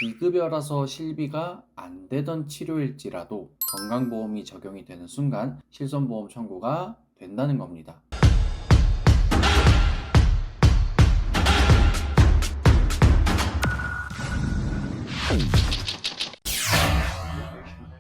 비급여라서 실비가 안 되던 치료일지라도 건강보험이 적용이 되는 순간 실손보험 청구가 된다는 겁니다.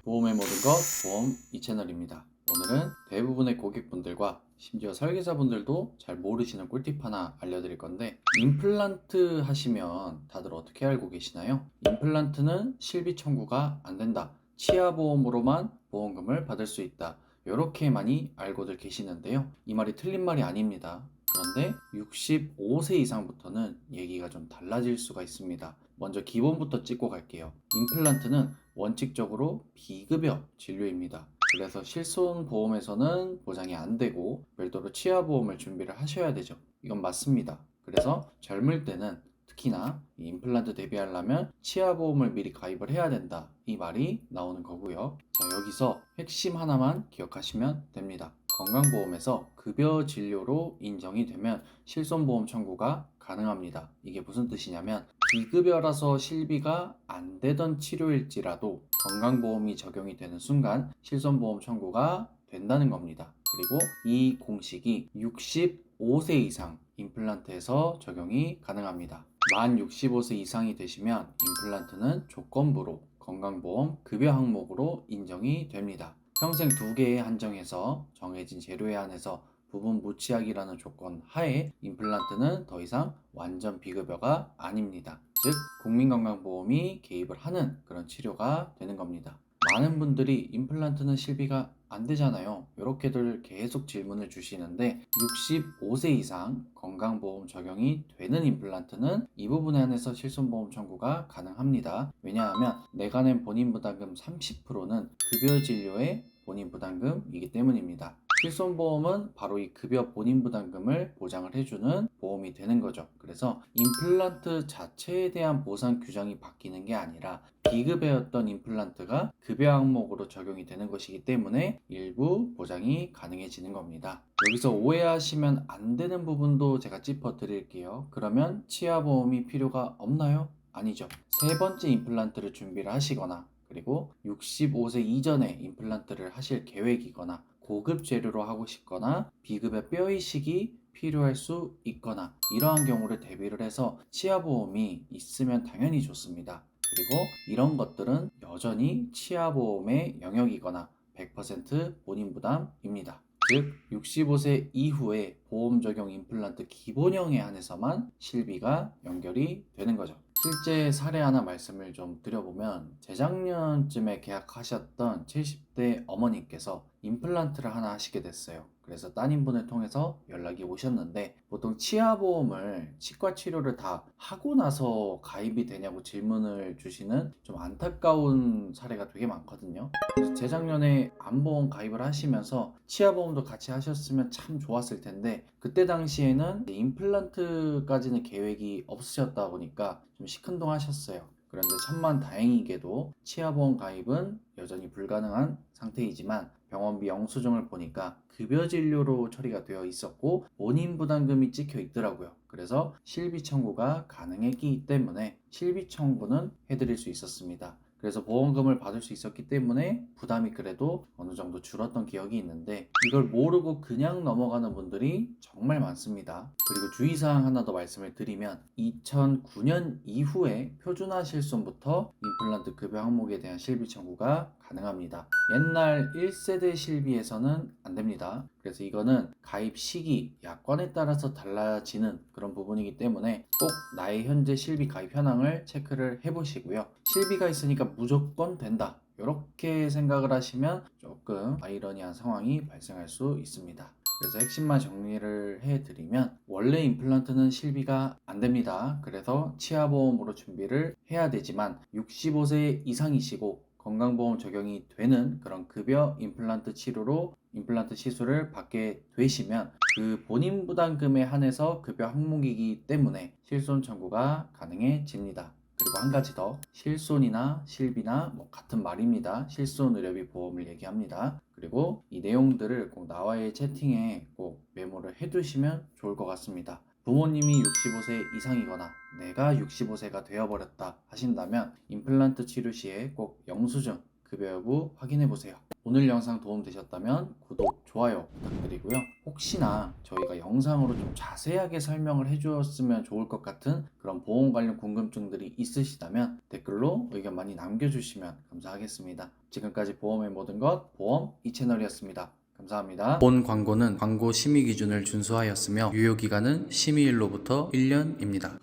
보험의 모든 것 보험 이 채널입니다. 오늘은 대부분의 고객분들과 심지어 설계사분들도 잘 모르시는 꿀팁 하나 알려드릴 건데, 임플란트 하시면 다들 어떻게 알고 계시나요? 임플란트는 실비 청구가 안 된다, 치아보험으로만 보험금을 받을 수 있다, 이렇게 많이 알고들 계시는데요, 이 말이 틀린 말이 아닙니다. 그런데 65세 이상부터는 얘기가 좀 달라질 수가 있습니다. 먼저 기본부터 짚고 갈게요. 임플란트는 원칙적으로 비급여 진료입니다. 그래서 실손보험에서는 보장이 안 되고 별도로 치아보험을 준비를 하셔야 되죠. 이건 맞습니다. 그래서 젊을 때는 특히나 이 임플란트 대비하려면 치아보험을 미리 가입을 해야 된다, 이 말이 나오는 거고요. 자, 여기서 핵심 하나만 기억하시면 됩니다. 건강보험에서 급여 진료로 인정이 되면 실손보험 청구가 가능합니다. 이게 무슨 뜻이냐면, 비급여라서 실비가 안 되던 치료일지라도 건강보험이 적용이 되는 순간 실손보험 청구가 된다는 겁니다. 그리고 이 공식이 65세 이상 임플란트에서 적용이 가능합니다. 만 65세 이상이 되시면 임플란트는 조건부로 건강보험 급여 항목으로 인정이 됩니다. 평생 2개에 한정해서 정해진 재료에 한해서 부분 무치약이라는 조건 하에 임플란트는 더 이상 완전 비급여가 아닙니다. 즉 국민건강보험이 개입을 하는 그런 치료가 되는 겁니다. 많은 분들이 임플란트는 실비가 안 되잖아요, 이렇게들 계속 질문을 주시는데, 65세 이상 건강보험 적용이 되는 임플란트는 이 부분에 한해서 실손보험 청구가 가능합니다. 왜냐하면 내가 낸 본인부담금 30%는 급여 진료의 본인부담금이기 때문입니다. 실손보험은 바로 이 급여 본인부담금을 보장을 해주는 보험이 되는 거죠. 그래서 임플란트 자체에 대한 보상 규정이 바뀌는 게 아니라 비급여였던 임플란트가 급여 항목으로 적용이 되는 것이기 때문에 일부 보장이 가능해지는 겁니다. 여기서 오해하시면 안 되는 부분도 제가 짚어 드릴게요. 그러면 치아보험이 필요가 없나요? 아니죠. 세 번째 임플란트를 준비를 하시거나, 그리고 65세 이전에 임플란트를 하실 계획이거나, 고급 재료로 하고 싶거나, 비급여 뼈 이식이 필요할 수 있거나, 이러한 경우를 대비를 해서 치아보험이 있으면 당연히 좋습니다. 그리고 이런 것들은 여전히 치아보험의 영역이거나 100% 본인 부담입니다. 즉 65세 이후에 보험 적용 임플란트 기본형에 한해서만 실비가 연결이 되는 거죠. 실제 사례 하나 말씀을 좀 드려보면, 재작년쯤에 계약하셨던 70대 어머니께서 임플란트를 하나 하시게 됐어요. 그래서 따님분을 통해서 연락이 오셨는데, 보통 치아보험을 치과 치료를 다 하고 나서 가입이 되냐고 질문을 주시는 좀 안타까운 사례가 되게 많거든요. 그래서 재작년에 암보험 가입을 하시면서 치아보험도 같이 하셨으면 참 좋았을 텐데, 그때 당시에는 임플란트까지는 계획이 없으셨다 보니까 좀 시큰둥하셨어요. 그런데 천만다행히게도 치아보험 가입은 여전히 불가능한 상태이지만 병원비 영수증을 보니까 급여 진료로 처리가 되어 있었고 본인 부담금이 찍혀 있더라고요. 그래서 실비 청구가 가능했기 때문에 실비 청구는 해드릴 수 있었습니다. 그래서 보험금을 받을 수 있었기 때문에 부담이 그래도 어느 정도 줄었던 기억이 있는데, 이걸 모르고 그냥 넘어가는 분들이 정말 많습니다. 그리고 주의사항 하나 더 말씀을 드리면, 2009년 이후에 표준화 실손부터 임플란트 급여 항목에 대한 실비 청구가 가능합니다. 옛날 1세대 실비에서는 안 됩니다. 그래서 이거는 가입 시기, 약관에 따라서 달라지는 그런 부분이기 때문에 꼭 나의 현재 실비 가입 현황을 체크를 해보시고요. 실비가 있으니까 무조건 된다, 이렇게 생각을 하시면 조금 아이러니한 상황이 발생할 수 있습니다. 그래서 핵심만 정리를 해드리면, 원래 임플란트는 실비가 안 됩니다. 그래서 치아보험으로 준비를 해야 되지만 65세 이상이시고 건강보험 적용이 되는 그런 급여 임플란트 치료로 임플란트 시술을 받게 되시면 그 본인 부담금에 한해서 급여 항목이기 때문에 실손 청구가 가능해집니다. 그리고 한 가지 더, 실손이나 실비나 같은 말입니다. 실손 의료비 보험을 얘기합니다. 그리고 이 내용들을 꼭 나와의 채팅에 꼭 메모를 해두시면 좋을 것 같습니다. 부모님이 65세 이상이거나 내가 65세가 되어버렸다 하신다면 임플란트 치료 시에 꼭 영수증, 급여 여부 확인해 보세요. 오늘 영상 도움되셨다면 구독, 좋아요 부탁드리고요. 혹시나 저희가 영상으로 좀 자세하게 설명을 해주었으면 좋을 것 같은 그런 보험 관련 궁금증들이 있으시다면 댓글로 의견 많이 남겨주시면 감사하겠습니다. 지금까지 보험의 모든 것, 보험 이 채널이었습니다. 감사합니다. 본 광고는 광고 심의 기준을 준수하였으며 유효기간은 심의일로부터 1년입니다.